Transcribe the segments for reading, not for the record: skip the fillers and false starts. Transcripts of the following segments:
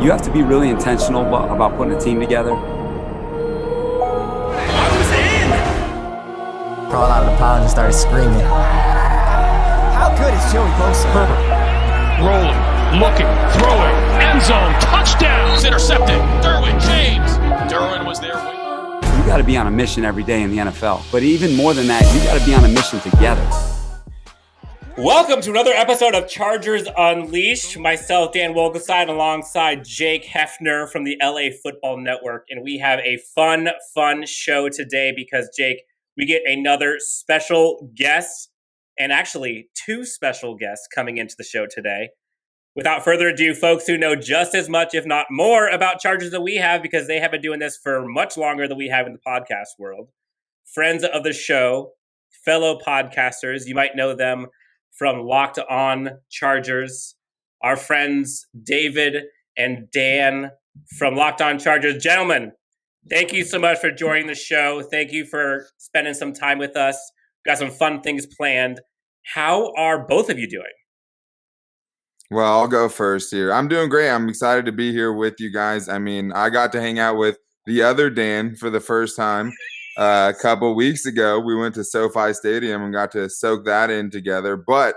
you have to be really intentional about putting a team together. Crawled out of the pound and started screaming. How good is Joey Bosa? Herbert, rolling, looking, throwing, end zone, touchdown, it's intercepted. Derwin James. Derwin was there. You got to be on a mission every day in the NFL. But even more than that, you got to be on a mission together. Welcome to another episode of Chargers Unleashed. Myself, Dan Wolkenstein, alongside Jake Hefner from the LAFB Network. And we have a fun show today because, Jake, we get another special guest, and actually two special guests coming into the show today. Without further ado, folks who know just as much, if not more, about Chargers than we have, because they have been doing this for much longer than we have in the podcast world. Friends of the show, fellow podcasters, you might know them from Locked On Chargers. Our friends David and Dan from Locked On Chargers. Gentlemen, thank you so much for joining the show. Thank you for spending some time with us. We've got some fun things planned. How are both of you doing? Well, I'll go first here. I'm doing great. I'm excited to be here with you guys. I mean, I got to hang out with the other Dan for the first time a couple weeks ago. We went to SoFi Stadium and got to soak that in together. But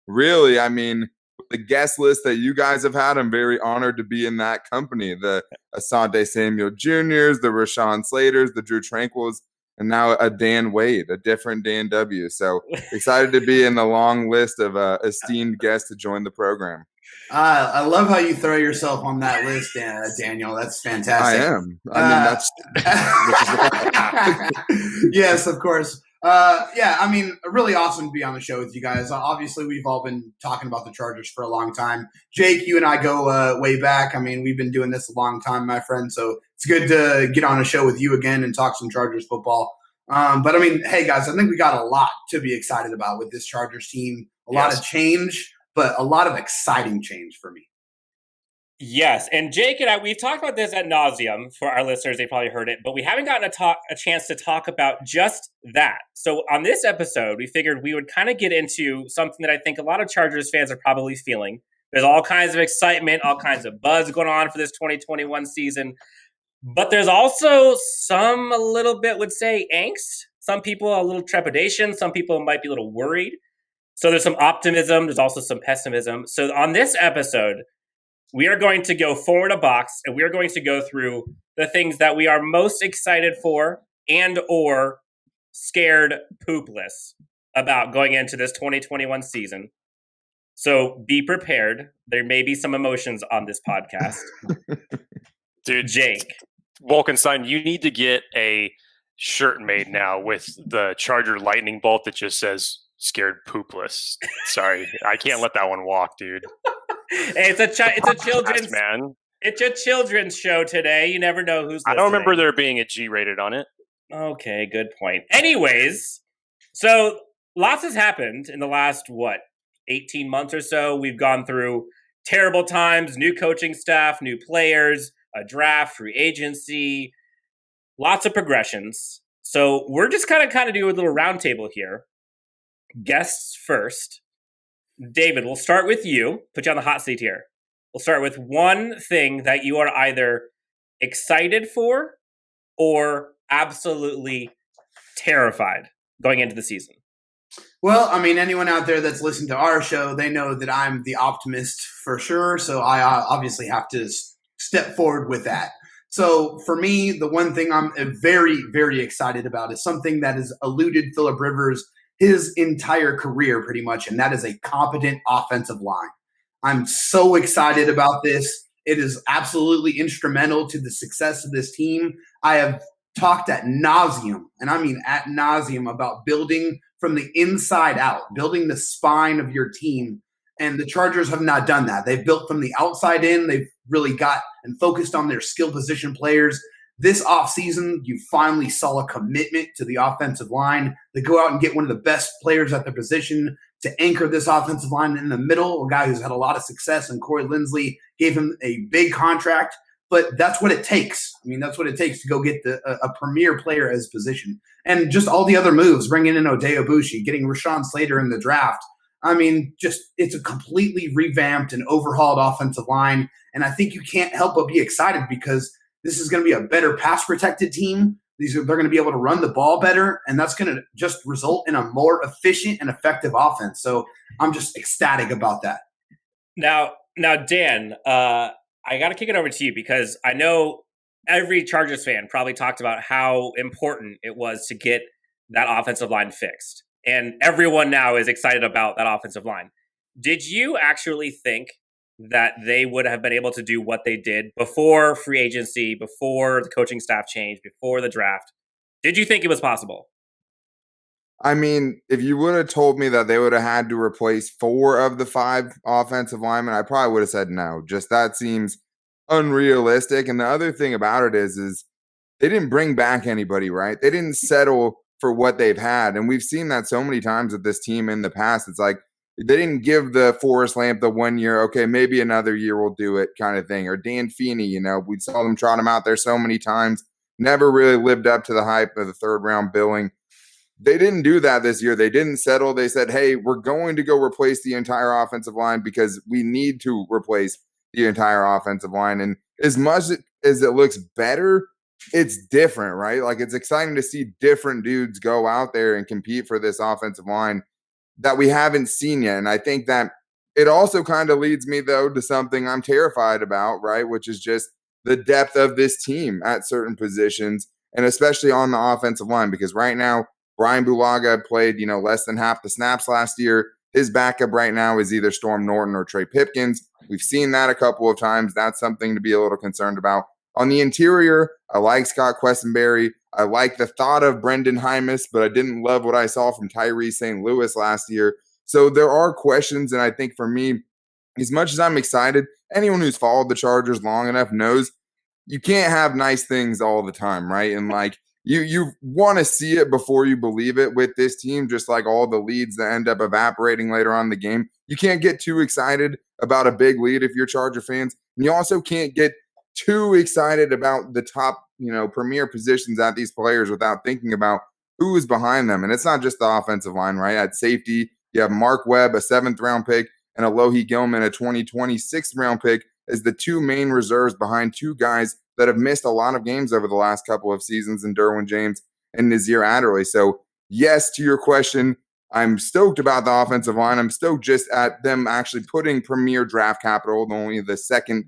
really, I mean, the guest list that you guys have had, I'm very honored to be in that company. The Asante Samuel Jr.'s, the Rashawn Slaters, the Drew Tranquils, and now a Dan Wade, a different Dan W. So excited to be in the long list of esteemed guests to join the program. I love how you throw yourself on that list, Daniel. That's fantastic. I am. I mean, that's yes, of course. Yeah, I mean, really awesome to be on the show with you guys. Obviously, we've all been talking about the Chargers for a long time. Jake, you and I go way back. I mean, we've been doing this a long time, my friend. So it's good to get on a show with you again and talk some Chargers football. But I mean, hey guys, I think we got a lot to be excited about with this Chargers team. A lot of change, but a lot of exciting change for me. Yes, and Jake and I, we've talked about this ad nauseum for our listeners. They probably heard it, but we haven't gotten a chance to talk about just that. So on this episode, we figured we would kind of get into something that I think a lot of Chargers fans are probably feeling. There's all kinds of excitement, all kinds of buzz going on for this 2021 season. But there's also some, a little bit would say, angst. Some people a little trepidation. Some people might be a little worried. So there's some optimism. There's also some pessimism. So on this episode, we are going to go forward a box, and we are going to go through the things that we are most excited for and or scared poopless about going into this 2021 season. So be prepared. There may be some emotions on this podcast. Dude, Jake. Wolkenstein, you need to get a shirt made now with the Charger lightning bolt that just says scared poopless. Sorry, I can't let that one walk, dude. Hey, it's a children's man. It's a children's show today. You never know who's listening. I don't remember there being a G-rated on it. Okay, good point. Anyways, so lots has happened in the last 18 months or so. We've gone through terrible times, new coaching staff, new players, a draft, free agency, lots of progressions. So we're just kind of do a little roundtable here. Guests first. David, we'll start with you. Put you on the hot seat here. We'll start with one thing that you are either excited for or absolutely terrified going into the season. Well, I mean, anyone out there that's listened to our show, they know that I'm the optimist for sure. So I obviously have to step forward with that. So for me, the one thing I'm very, very excited about is something that has eluded Phillip Rivers his entire career pretty much, and that is a competent offensive line. I'm so excited about this. It is absolutely instrumental to the success of this team. I have talked ad nauseum, and I mean ad nauseum, about building from the inside out, building the spine of your team, and the Chargers have not done that. They've built from the outside in. They've really got and focused on their skill position players. This offseason, you finally saw a commitment to the offensive line. They go out and get one of the best players at their position to anchor this offensive line in the middle, a guy who's had a lot of success, and Corey Linsley gave him a big contract. But that's what it takes. I mean, that's what it takes to go get a premier player at his position. And just all the other moves, bringing in Oday Abushi, getting Rashawn Slater in the draft. I mean, just it's a completely revamped and overhauled offensive line. And I think you can't help but be excited because this is going to be a better pass protected team. They're going to be able to run the ball better, and that's going to just result in a more efficient and effective offense. So I'm just ecstatic about that. Now, Dan, I got to kick it over to you because I know every Chargers fan probably talked about how important it was to get that offensive line fixed. And everyone now is excited about that offensive line. Did you actually think that they would have been able to do what they did before free agency, before the coaching staff change, before the draft? Did you think it was possible? I mean, if you would have told me that they would have had to replace 4 of the 5 offensive linemen, I probably would have said no. Just that seems unrealistic. And the other thing about it is they didn't bring back anybody, right? They didn't settle for what they've had. And we've seen that so many times with this team in the past. It's like they didn't give the Forrest Lamp the 1 year, okay, maybe another year we'll do it kind of thing. Or Dan Feeney, we saw them trot him out there so many times, never really lived up to the hype of the 3rd round billing. They didn't do that this year. They didn't settle. They said, hey, we're going to go replace the entire offensive line because we need to replace the entire offensive line. And as much as it looks better, it's different, right? Like, it's exciting to see different dudes go out there and compete for this offensive line that we haven't seen yet. And I think that it also kind of leads me, though, to something I'm terrified about, right? Which is just the depth of this team at certain positions, and especially on the offensive line, because right now, Brian Bulaga played, less than half the snaps last year. His backup right now is either Storm Norton or Trey Pipkins. We've seen that a couple of times. That's something to be a little concerned about. On the interior, I like Scott Quessenberry. I like the thought of Brendan Hymus, but I didn't love what I saw from Tyree St. Louis last year. So there are questions, and I think for me, as much as I'm excited, anyone who's followed the Chargers long enough knows you can't have nice things all the time, right? And you want to see it before you believe it with this team, just like all the leads that end up evaporating later on in the game. You can't get too excited about a big lead if you're Charger fans. And you also can't get too excited about the top, premier positions at these players without thinking about who is behind them. And it's not just the offensive line, right? At safety, you have Mark Webb, a 7th round pick, and Alohi Gilman, a 2020 6th round pick, as the 2 main reserves behind 2 guys that have missed a lot of games over the last couple of seasons in Derwin James and Nazir Adderley. So, yes, to your question, I'm stoked about the offensive line. I'm stoked just at them actually putting premier draft capital, only the 2nd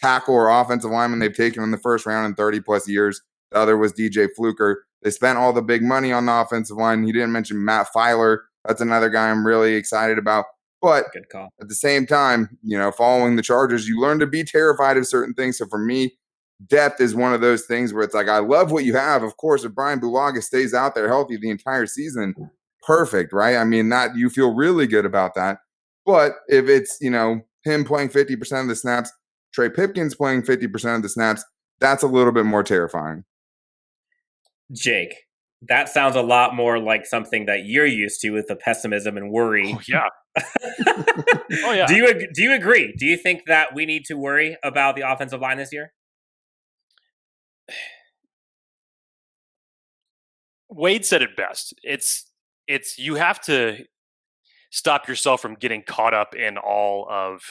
tackle or offensive lineman they've taken in the 1st round in 30-plus years. The other was DJ Fluker. They spent all the big money on the offensive line. He didn't mention Matt Feiler. That's another guy I'm really excited about. But good call. At the same time, following the Chargers, you learn to be terrified of certain things. So for me, depth is one of those things where it's like, I love what you have. Of course, if Brian Bulaga stays out there healthy the entire season, perfect, right? I mean, that you feel really good about that. But if it's, him playing 50% of the snaps, Trey Pipkins playing 50% of the snaps, that's a little bit more terrifying. Jake, that sounds a lot more like something that you're used to with the pessimism and worry. Oh, yeah. Oh, yeah. Do you agree? Do you think that we need to worry about the offensive line this year? Wade said it best. It's you have to stop yourself from getting caught up in all of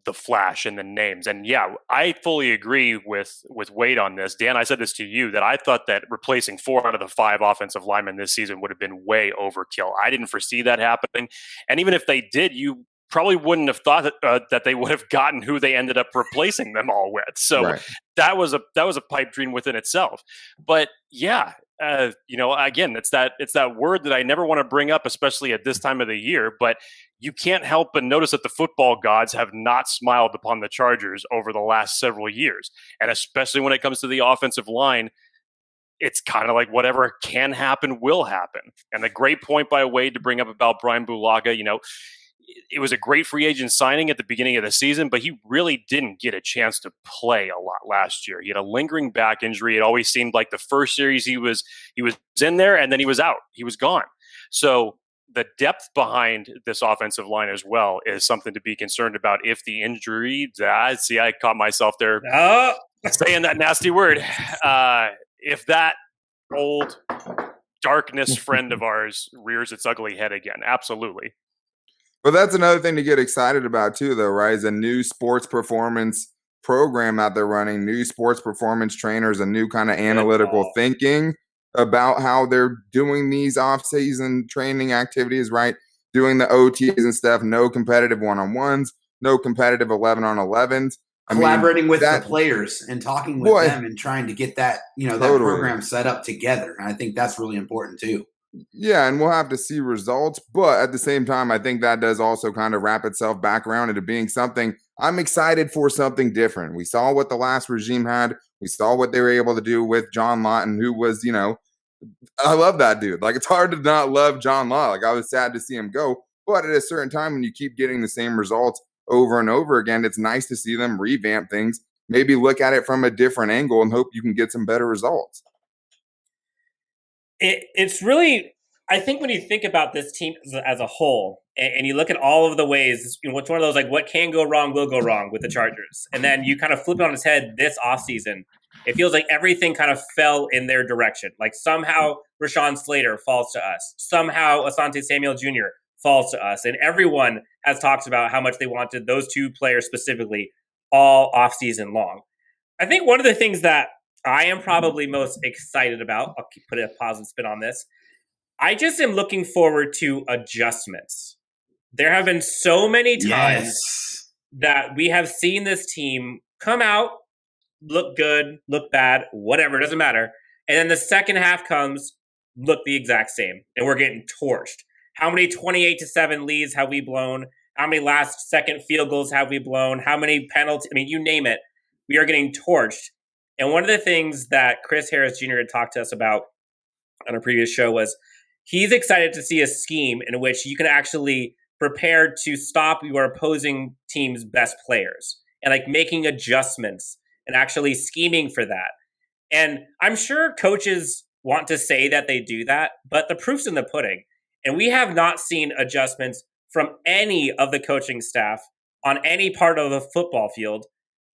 the flash and the names. And yeah, I fully agree with Wade on this. Dan, I said this to you, that I thought that replacing 4 out of the 5 offensive linemen this season would have been way overkill. I didn't foresee that happening. And even if they did, you probably wouldn't have thought that they would have gotten who they ended up replacing them all with. So right. that was a pipe dream within itself. But yeah, again, it's that word that I never want to bring up, especially at this time of the year, but you can't help but notice that the football gods have not smiled upon the Chargers over the last several years. And especially when it comes to the offensive line, it's kind of like whatever can happen will happen. And the great point by Wade to bring up about Brian Bulaga, it was a great free agent signing at the beginning of the season, but he really didn't get a chance to play a lot last year. He had a lingering back injury. It always seemed like the first series he was in there and then he was out. He was gone. So the depth behind this offensive line as well is something to be concerned about. If the injury, I caught myself there saying that nasty word. If that old darkness friend of ours rears its ugly head again, absolutely. But that's another thing to get excited about too, though, right? Is a new sports performance program that they're running, new sports performance trainers, a new kind of analytical thinking about how they're doing these off-season training activities, right? Doing the OTs and stuff, no competitive one-on-ones, no competitive 11-on-11s. Collaborating with the players and talking with them and trying to get that, that program set up together. And I think that's really important too. Yeah, and we'll have to see results. But at the same time, I think that does also kind of wrap itself back around into being something. I'm excited for something different. We saw what the last regime had. We saw what they were able to do with John Lawton, who was, I love that dude. Like, it's hard to not love John Law. Like, I was sad to see him go. But at a certain time, when you keep getting the same results over and over again, it's nice to see them revamp things, maybe look at it from a different angle and hope you can get some better results. It's really, I think when you think about this team as a whole, and you look at all of the ways, it's one of those, like, what can go wrong will go wrong with the Chargers. And then you kind of flip it on its head this offseason. It feels like everything kind of fell in their direction. Like, somehow Rashawn Slater falls to us. Somehow Asante Samuel Jr. falls to us. And everyone has talked about how much they wanted those two players specifically all offseason long. I think one of the things that I am probably most excited about, I'll put a positive spin on this, I just am looking forward to adjustments. There have been so many times that we have seen this team come out, look good, look bad, whatever, doesn't matter. And then the second half comes, look the exact same, and we're getting torched. How many 28-7 leads have we blown? How many last-second field goals have we blown? How many penalties? I mean, you name it. We are getting torched. And one of the things that Chris Harris Jr. had talked to us about on a previous show was he's excited to see a scheme in which you can actually prepare to stop your opposing team's best players and, like, making adjustments and actually scheming for that. And I'm sure coaches want to say that they do that, but the proof's in the pudding. And we have not seen adjustments from any of the coaching staff on any part of the football field,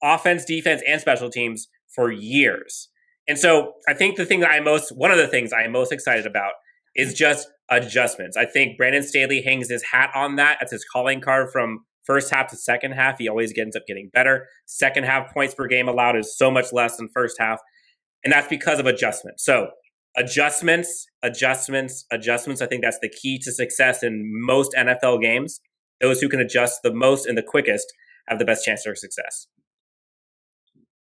offense, defense, and special teams, for years. And so I think one of the things I am most excited about is just adjustments. I think Brandon Staley hangs his hat on that. That's his calling card from first half to second half. He always ends up getting better. Second half points per game allowed is so much less than first half. And that's because of adjustments. So adjustments. I think that's the key to success in most NFL games. Those who can adjust the most and the quickest have the best chance for success.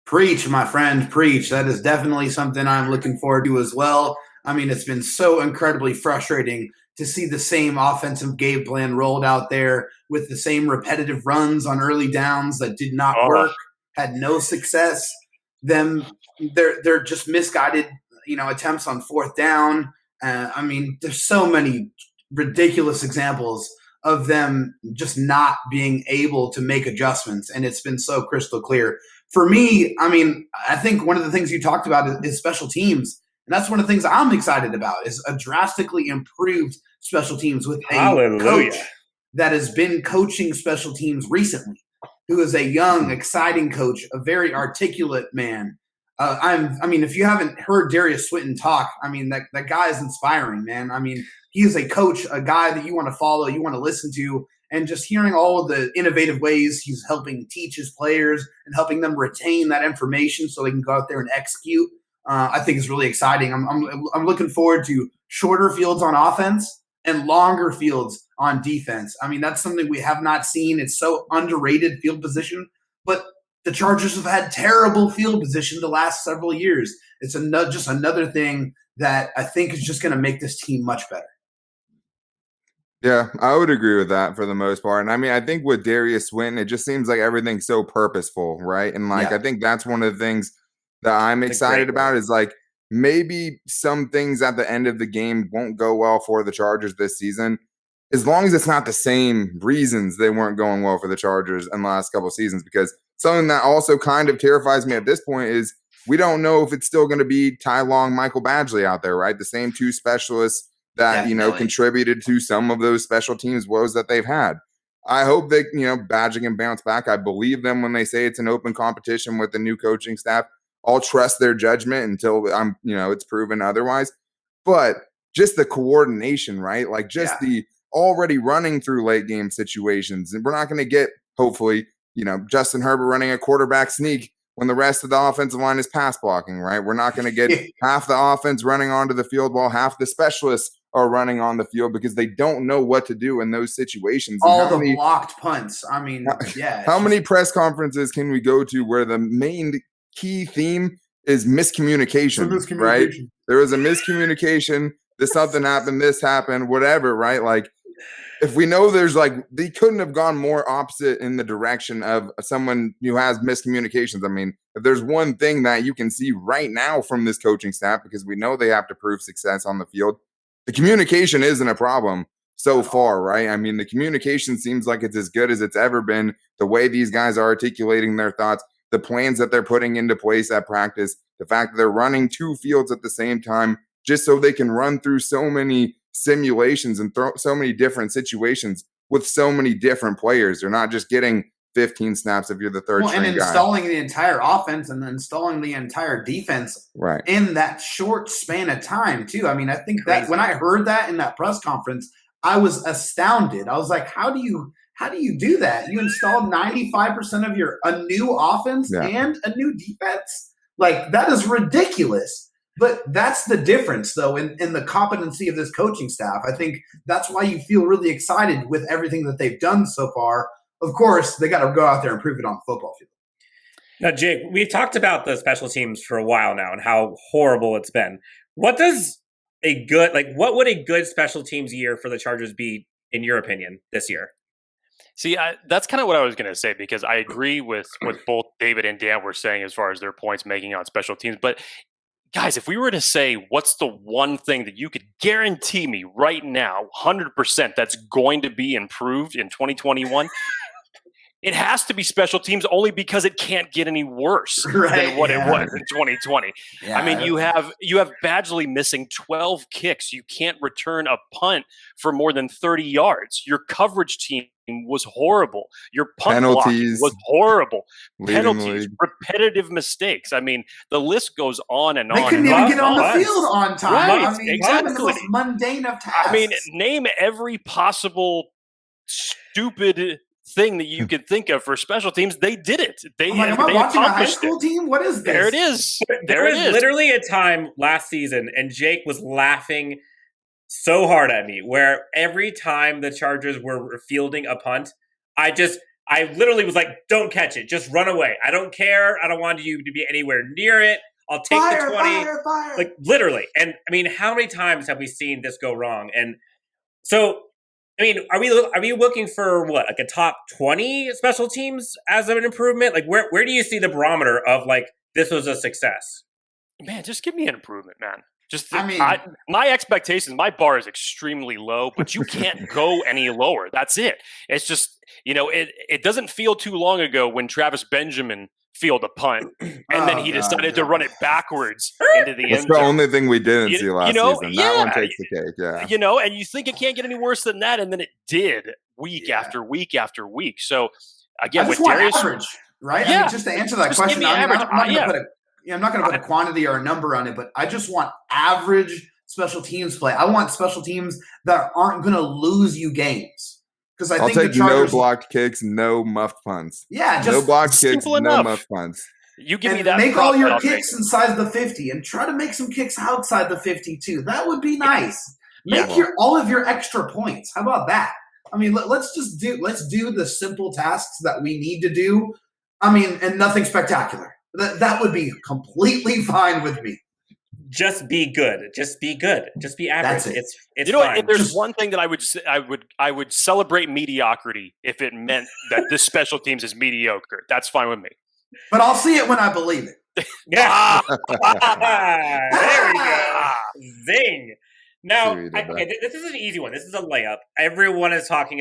Preach, my friend, preach. That is definitely something I'm looking forward to as well. I mean, it's been so incredibly frustrating to see the same offensive game plan rolled out there with the same repetitive runs on early downs that did not work, had no success. They're just misguided, attempts on fourth down. I mean, there's so many ridiculous examples of them just not being able to make adjustments, and it's been so crystal clear. For me, I mean, I think one of the things you talked about is special teams, and that's one of the things I'm excited about is a drastically improved special teams with a coach that has been coaching special teams recently, who is a young, exciting coach, a very articulate man. If you haven't heard Darius Swinton talk, I mean, that guy is inspiring, man. I mean, he is a coach, a guy that you want to follow, you want to listen to, and just hearing all of the innovative ways he's helping teach his players and helping them retain that information so they can go out there and execute, I think is really exciting. I'm looking forward to shorter fields on offense and longer fields on defense. I mean, that's something we have not seen. It's so underrated, field position, but the Chargers have had terrible field position the last several years. It's just another thing that I think is just going to make this team much better. Yeah, I would agree with that for the most part. And I mean, I think with Darius Swinton, it just seems like everything's so purposeful, right? And I think that's one of the things that I'm excited about is like maybe some things at the end of the game won't go well for the Chargers this season, as long as it's not the same reasons they weren't going well for the Chargers in the last couple of seasons. Because something that also kind of terrifies me at this point is we don't know if it's still going to be Ty Long, Michael Badgley out there, right? The same two specialists that, contributed to some of those special teams woes that they've had. I hope that, Badgley can bounce back. I believe them when they say it's an open competition with the new coaching staff. I'll trust their judgment until it's proven otherwise. But just the coordination, right? Like just the already running through late game situations. And we're not going to get, hopefully, Justin Herbert running a quarterback sneak when the rest of the offensive line is pass blocking, right? We're not going to get half the offense running onto the field while half the specialists are running on the field because they don't know what to do in those situations. All the blocked punts. I mean, yeah. How many press conferences can we go to where the main key theme is miscommunication, right? There was a miscommunication. Something happened, this happened, whatever, right? Like, if we know they couldn't have gone more opposite in the direction of someone who has miscommunications. I mean, if there's one thing that you can see right now from this coaching staff, because we know they have to prove success on the field, the communication isn't a problem so far, right? I mean, the communication seems like it's as good as it's ever been. The way these guys are articulating their thoughts, the plans that they're putting into place at practice, the fact that they're running 2 fields at the same time, just so they can run through so many simulations and so many different situations with so many different players. They're not just getting 15 snaps if you're the third string guy. And installing the entire offense and installing the entire defense in that short span of time, too. I mean, I think that when I heard that in that press conference, I was astounded. I was like, how do you do that? You installed 95% of a new offense and a new defense? Like, that is ridiculous. But that's the difference, though, in the competency of this coaching staff. I think that's why you feel really excited with everything that they've done so far. Of course, they got to go out there and prove it on the football field. Now, Jake, we've talked about the special teams for a while now and how horrible it's been. What would a good special teams year for the Chargers be, in your opinion, this year? See, that's kind of what I was going to say, because I agree with what both David and Dan were saying as far as their points making on special teams. But guys, if we were to say what's the one thing that you could guarantee me right now, 100% that's going to be improved in 2021, it has to be special teams, only because it can't get any worse than what it was in 2020. Yeah, I mean, you have Badgley missing 12 kicks. You can't return a punt for more than 30 yards. Your coverage team was horrible. Your punt blocking was horrible. Penalties, repetitive mistakes. I mean, the list goes on and on. They couldn't even get on the field on time. Right, I mean, exactly. The most mundane of tasks. I mean, name every possible stupid thing that you could think of for special teams. They did it. Am I watching a high school team? What is this? There it is. There was literally a time last season, and Jake was laughing so hard at me, where every time the Chargers were fielding a punt, I literally was like, don't catch it. Just run away. I don't care. I don't want you to be anywhere near it. I'll take the 20. Fire. Like, literally. And I mean, how many times have we seen this go wrong? And so, I mean, are we looking for what, like a top 20 special teams as an improvement? Like, where do you see the barometer of like this was a success? Man, just give me an improvement, man. My expectations, my bar is extremely low, but you can't go any lower. That's it. It's just, it doesn't feel too long ago when Travis Benjamin fielded a punt and then he decided to run it backwards into the end zone. That's the only thing we didn't see last season. That one takes the cake, yeah. And you think it can't get any worse than that, and then it did week after week after week. So, again, with Darius, average, right? Yeah. I mean, just to answer that question, I'm not going to put a quantity or a number on it, but I just want average special teams play. I want special teams that aren't going to lose you games. Because I'll take the Chargers, no blocked kicks, no muffed punts. Yeah, just no blocked kicks, no muffed punts. You give me that. Make all your kicks inside the 50, and try to make some kicks outside the 50 too. That would be nice. Make all of your extra points. How about that? I mean, let's do the simple tasks that we need to do. I mean, and nothing spectacular. That would be completely fine with me. Just be good. Just be good. Just be average. It's fine. If there's one thing that I would celebrate mediocrity if it meant that this special teams is mediocre. That's fine with me. But I'll see it when I believe it. Yeah. There we go. Zing. Now, this is an easy one. This is a layup. Everyone's excited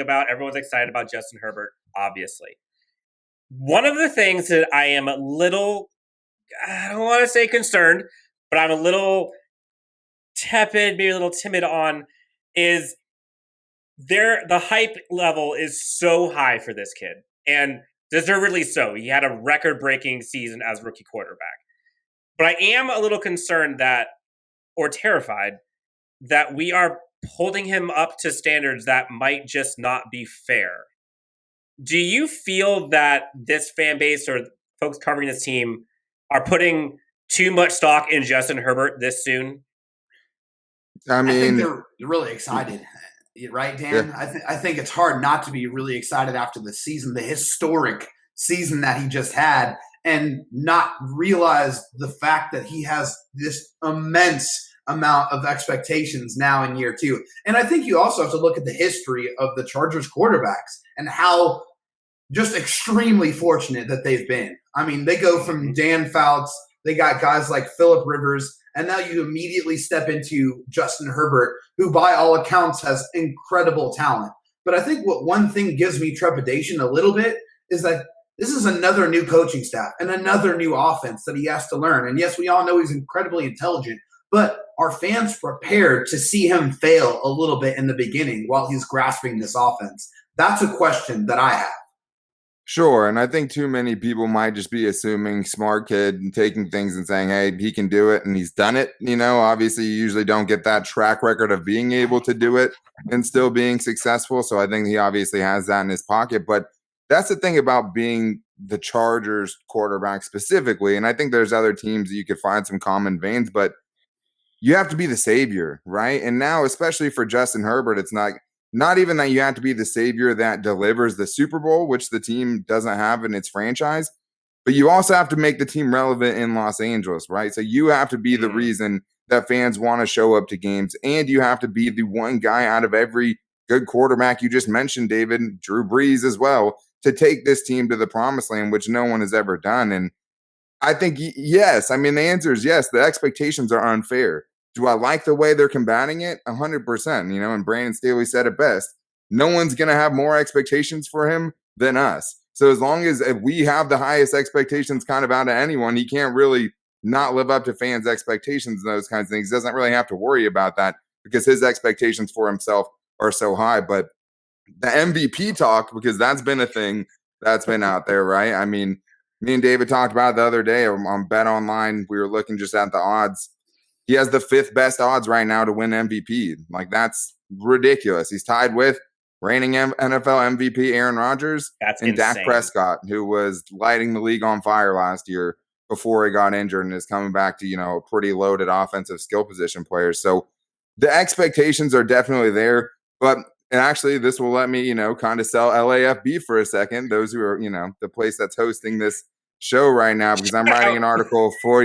about Justin Herbert, obviously. One of the things that I am I don't want to say concerned, but I'm a little tepid, maybe a little timid on, is the hype level is so high for this kid. And deservedly so. He had a record-breaking season as rookie quarterback. But I am a little concerned or terrified that we are holding him up to standards that might just not be fair. Do you feel that this fan base or folks covering this team are putting too much stock in Justin Herbert this soon? I think they're really excited, right, Dan? Yeah. I think it's hard not to be really excited after the season, the historic season that he just had, and not realize the fact that he has this immense amount of expectations now in year 2. And I think you also have to look at the history of the Chargers quarterbacks and how just extremely fortunate that they've been. I mean, they go from Dan Fouts, they got guys like Phillip Rivers, and now you immediately step into Justin Herbert, who by all accounts has incredible talent. But I think what one thing gives me trepidation a little bit is that this is another new coaching staff and another new offense that he has to learn. And yes, we all know he's incredibly intelligent, but are fans prepared to see him fail a little bit in the beginning while he's grasping this offense? That's a question that I have. Sure, and I think too many people might just be assuming smart kid and taking things and saying, hey, he can do it, and he's done it. Obviously you usually don't get that track record of being able to do it and still being successful. So I think he obviously has that in his pocket. But that's the thing about being the Chargers quarterback specifically, and I think there's other teams that you could find some common veins, but you have to be the savior, right? And now, especially for Justin Herbert, it's not even that you have to be the savior that delivers the Super Bowl, which the team doesn't have in its franchise, but you also have to make the team relevant in Los Angeles, right? So you have to be the reason that fans want to show up to games, and you have to be the one guy out of every good quarterback you just mentioned, David, Drew Brees as well, to take this team to the promised land, which no one has ever done. And I think, yes, I mean, the answer is yes, the expectations are unfair. Do I like the way they're combating it? 100%, and Brandon Staley said it best. No one's going to have more expectations for him than us. So as long as we have the highest expectations kind of out of anyone, he can't really not live up to fans' expectations and those kinds of things. He doesn't really have to worry about that because his expectations for himself are so high. But the MVP talk, because that's been a thing that's been out there, right? I mean, me and David talked about it the other day on Bet Online. We were looking just at the odds. He has the 5th best odds right now to win MVP. Like, that's ridiculous. He's tied with reigning NFL MVP Aaron Rodgers and Dak Prescott, who was lighting the league on fire last year before he got injured and is coming back to, a pretty loaded offensive skill position player. So the expectations are definitely there. But and actually, this will let me, kind of sell LAFB for a second. Those who are, the place that's hosting this show right now, because I'm writing an article for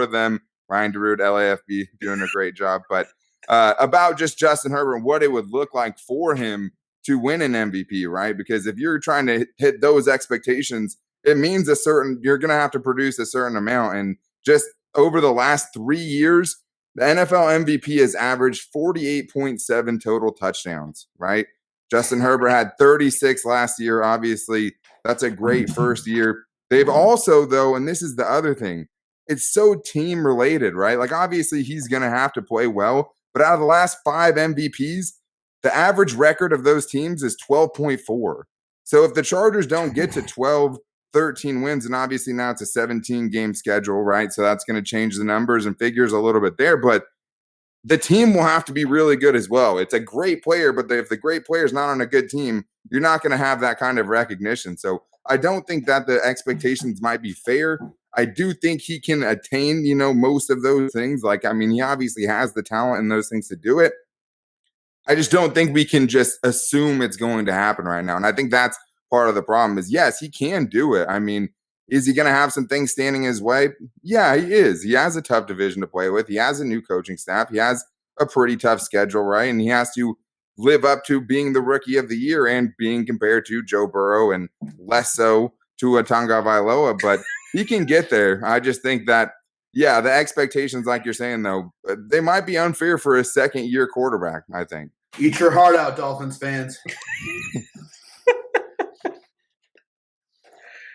them. Ryan DeRoot, LAFB, doing a great job. But about just Justin Herbert and what it would look like for him to win an MVP, right? Because if you're trying to hit those expectations, it means you're going to have to produce a certain amount. And just over the last 3 years, the NFL MVP has averaged 48.7 total touchdowns, right? Justin Herbert had 36 last year. Obviously, that's a great first year. They've also, though, and this is the other thing, it's so team related, right? Like, obviously, he's going to have to play well. But out of the last 5 MVPs, the average record of those teams is 12.4. So if the Chargers don't get to 12, 13 wins, and obviously now it's a 17-game schedule, right? So that's going to change the numbers and figures a little bit there. But the team will have to be really good as well. It's a great player, but if the great player is not on a good team, you're not going to have that kind of recognition. So I don't think that the expectations might be fair. I do think he can attain, most of those things. Like, I mean, he obviously has the talent and those things to do it. I just don't think we can just assume it's going to happen right now. And I think that's part of the problem is, yes, he can do it. I mean, is he going to have some things standing his way? Yeah, he is. He has a tough division to play with. He has a new coaching staff. He has a pretty tough schedule, right? And he has to live up to being the rookie of the year and being compared to Joe Burrow and less so to Tua Tagovailoa. But he can get there. I just think that, yeah, the expectations, like you're saying, though, they might be unfair for a second-year quarterback, I think. Eat your heart out, Dolphins fans.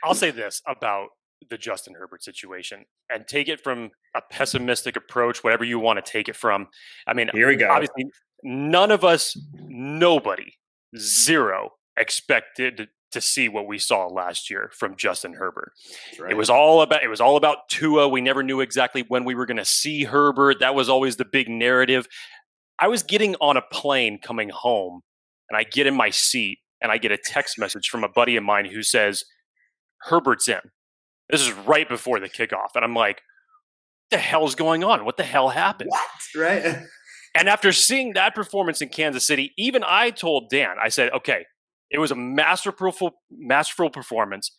I'll say this about the Justin Herbert situation and take it from a pessimistic approach, whatever you want to take it from. I mean, here we go. Obviously, none of us, nobody, zero expected to see what we saw last year from Justin Herbert. Right. It was all about Tua. We never knew exactly when we were going to see Herbert. That was always the big narrative. I was getting on a plane coming home, and I get in my seat, and I get a text message from a buddy of mine who says, Herbert's in. This is right before the kickoff. And I'm like, what the hell's going on? What the hell happened? What? Right? And after seeing that performance in Kansas City, even I told Dan, I said, okay, it was a masterful performance.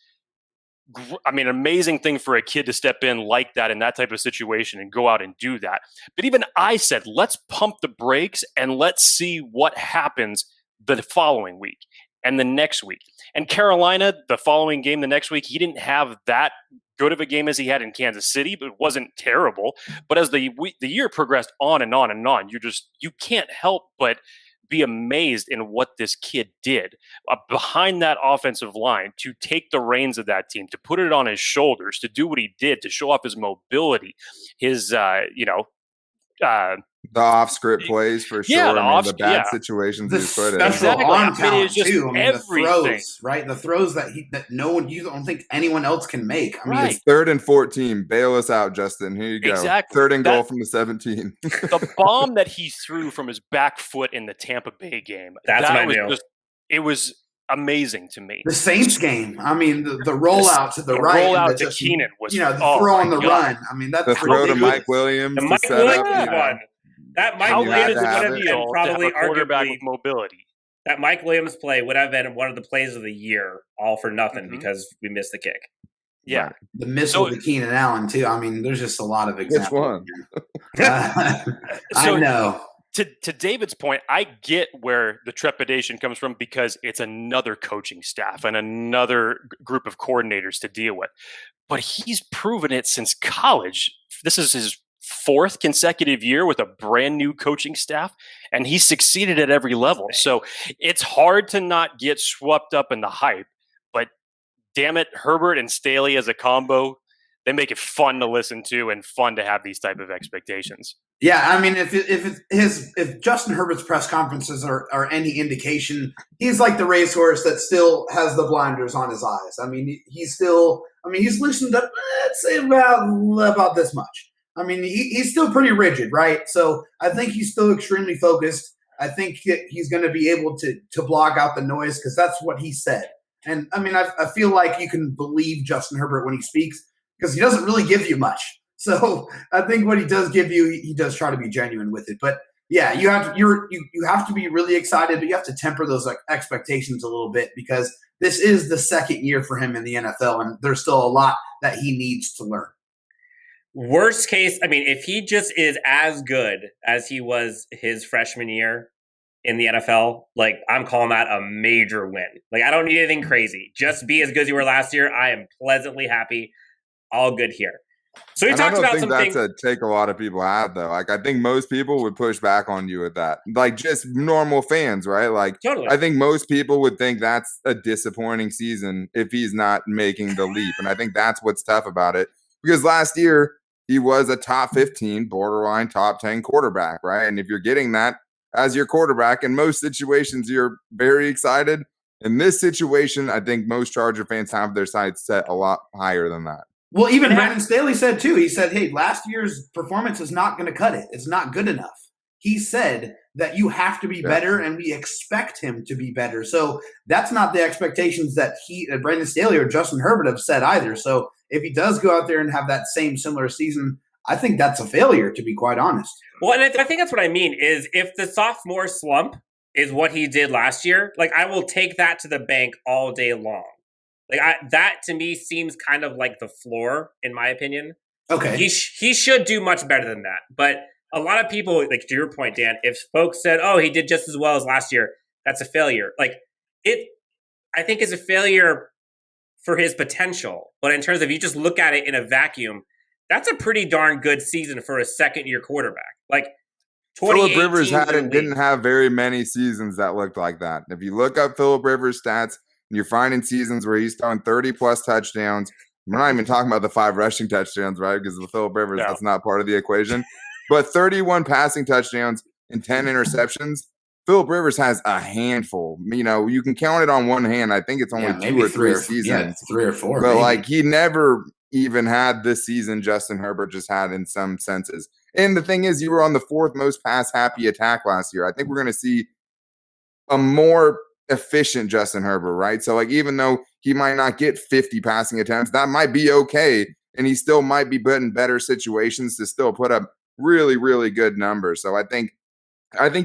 I mean, amazing thing for a kid to step in like that in that type of situation and go out and do that. But even I said, let's pump the brakes and let's see what happens the following week and the next week. And Carolina, the following game, the next week, he didn't have that good of a game as he had in Kansas City, but it wasn't terrible. But as the year progressed on and on and on, you can't help but be amazed in what this kid did behind that offensive line to take the reins of that team, to put it on his shoulders, to do what he did, to show off his mobility, his, the off-script plays for sure. The bad situations the he's put in. Special arm talent it is just too. I mean, everything. the throws, right? The throws that you don't think anyone else can make. I mean, It's 3rd and 14. Bail us out, Justin. Here you go. Exactly. 3rd and goal from the 17. The bomb that he threw from his back foot in the Tampa Bay game. It was amazing to me. The Saints game. I mean, the rollout to the right. Rollout to Keenan was, the throw on the run. I mean, that's the throw to Mike Williams. The Mike Williams one. That Mike Williams would have been probably quarterback with mobility. That Mike Williams play would have been one of the plays of the year, all for nothing because we missed the kick. Yeah. The missile to Keenan Allen, too. I mean, there's just a lot of examples. Which one? I know. To David's point, I get where the trepidation comes from because it's another coaching staff and another group of coordinators to deal with. But he's proven it since college. This is his 4th consecutive year with a brand new coaching staff, and he succeeded at every level. So it's hard to not get swept up in the hype, but damn it, Herbert and Staley as a combo, they make it fun to listen to and fun to have these type of expectations. Yeah, I mean, if Justin Herbert's press conferences are any indication, he's like the racehorse that still has the blinders on his eyes. I mean, he's loosened up, let's say about this much. I mean, he's still pretty rigid, right? So I think he's still extremely focused. I think he's going to be able to block out the noise because that's what he said. And, I mean, I feel like you can believe Justin Herbert when he speaks because he doesn't really give you much. So I think what he does give you, he does try to be genuine with it. But, yeah, you have to be really excited, but you have to temper those expectations a little bit because this is the 2nd year for him in the NFL, and there's still a lot that he needs to learn. Worst case, I mean, if he just is as good as he was his freshman year in the NFL, like, I'm calling that a major win. Like, I don't need anything crazy. Just be as good as you were last year. I am pleasantly happy. All good here. So he talked about something. I don't think that's a take a lot of people have, though. Like, I think most people would push back on you with that. Like, just normal fans, right? Like, totally. I think most people would think that's a disappointing season if he's not making the leap. And I think that's what's tough about it. Because last year, he was a top 15, borderline top 10 quarterback, right? And if you're getting that as your quarterback, in most situations, you're very excited. In this situation, I think most Charger fans have their sights set a lot higher than that. Well, even Brandon Staley said, too, he said, hey, last year's performance is not going to cut it. It's not good enough. He said that you have to be better, and we expect him to be better. So that's not the expectations that Brandon Staley or Justin Herbert have said either. So if he does go out there and have that similar season, I think that's a failure, to be quite honest. Well, and I think that's what I mean is if the sophomore slump is what he did last year, like, I will take that to the bank all day long. Like, that to me seems kind of like the floor, in my opinion. Okay. He should do much better than that. But a lot of people, like, to your point, Dan, if folks said, oh, he did just as well as last year, that's a failure. Like, I think is a failure for his potential. But in terms of you just look at it in a vacuum, that's a pretty darn good season for a second-year quarterback. Like, Phillip Rivers didn't have very many seasons that looked like that. If you look up Phillip Rivers' stats, and you're finding seasons where he's throwing 30-plus touchdowns. We're not even talking about the 5 rushing touchdowns, right? Because with Phillip Rivers, that's not part of the equation. But 31 passing touchdowns and 10 interceptions. Phillip Rivers has a handful. You know, you can count it on one hand. I think it's only 2 or 3 seasons. Yeah, 3 or 4. But, like, he never even had this season Justin Herbert just had in some senses. And the thing is, you were on the 4th most pass happy attack last year. I think we're going to see a more efficient Justin Herbert, right? So like, even though he might not get 50 passing attempts, that might be okay. And he still might be put in better situations to still put up really, really good numbers. So I think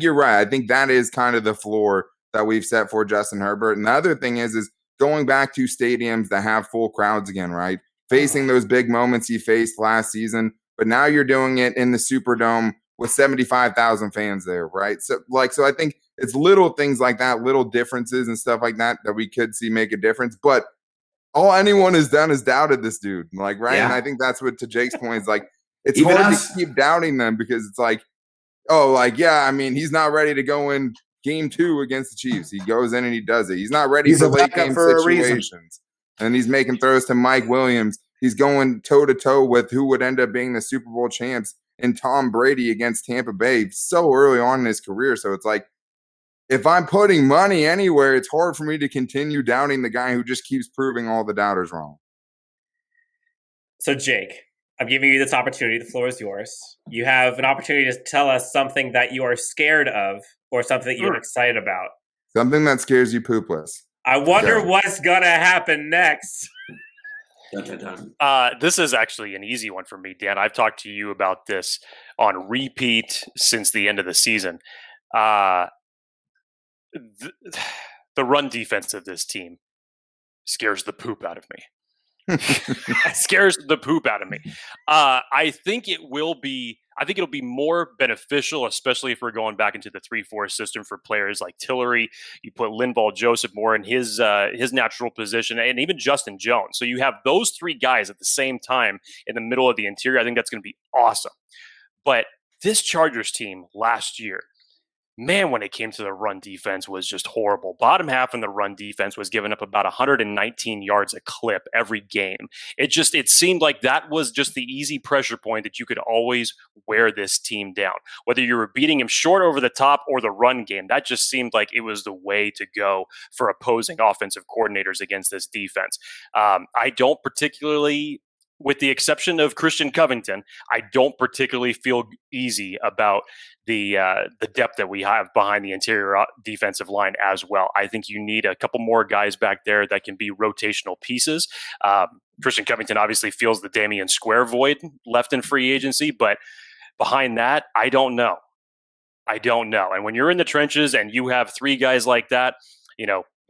you're right. I think that is kind of the floor that we've set for Justin Herbert. And the other thing is going back to stadiums that have full crowds again, right? Facing those big moments he faced last season, but now you're doing it in the Superdome with 75,000 fans there, right? So I think it's little things like that, little differences and stuff like that we could see make a difference. But all anyone has done is doubted this dude, like, right? Yeah. And I think that's what, to Jake's point, is like, it's Even hard us. to keep doubting them because it's like, oh, like, yeah, I mean, he's not ready to go in game 2 against the Chiefs. He goes in and he does it. He's not ready He's for a late backup game for a reason. situations. And he's making throws to Mike Williams. He's going toe-to-toe with who would end up being the Super Bowl champs in Tom Brady against Tampa Bay so early on in his career. So it's like, if I'm putting money anywhere, it's hard for me to continue doubting the guy who just keeps proving all the doubters wrong. So, Jake, I'm giving you this opportunity. The floor is yours. You have an opportunity to tell us something that you are scared of or something that you're excited about. Something that scares you poopless. I wonder what's going to happen next. This is actually an easy one for me, Dan. I've talked to you about this on repeat since the end of the season. The run defense of this team scares the poop out of me. It scares the poop out of me. I think it'll be more beneficial, especially if we're going back into the 3-4 system for players like Tillery. You put Linval Joseph more in his natural position, and even Justin Jones. So you have those 3 guys at the same time in the middle of the interior. I think that's going to be awesome. But this Chargers team last year, man, when it came to the run defense, was just horrible. Bottom half in the run defense was giving up about 119 yards a clip every game. It seemed like that was just the easy pressure point that you could always wear this team down. Whether you were beating him short over the top or the run game, that just seemed like it was the way to go for opposing offensive coordinators against this defense. I don't particularly, with the exception of Christian Covington, I don't particularly feel easy about the depth that we have behind the interior defensive line as well. I think you need a couple more guys back there that can be rotational pieces. Christian Covington obviously fills the Damian Square void left in free agency, but behind that, I don't know. And when you're in the trenches and you have 3 guys like that,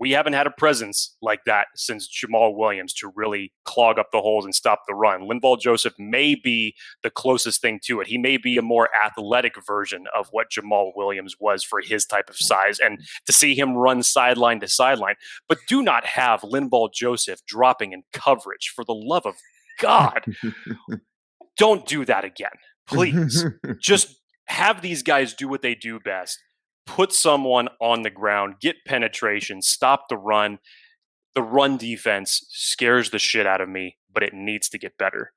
we haven't had a presence like that since Jamal Williams to really clog up the holes and stop the run. Linval Joseph may be the closest thing to it. He may be a more athletic version of what Jamal Williams was for his type of size, and to see him run sideline to sideline. But do not have Linval Joseph dropping in coverage, for the love of God. Don't do that again, please. Just have these guys do what they do best. Put someone on the ground, get penetration, stop the run. The run defense scares the shit out of me, but it needs to get better.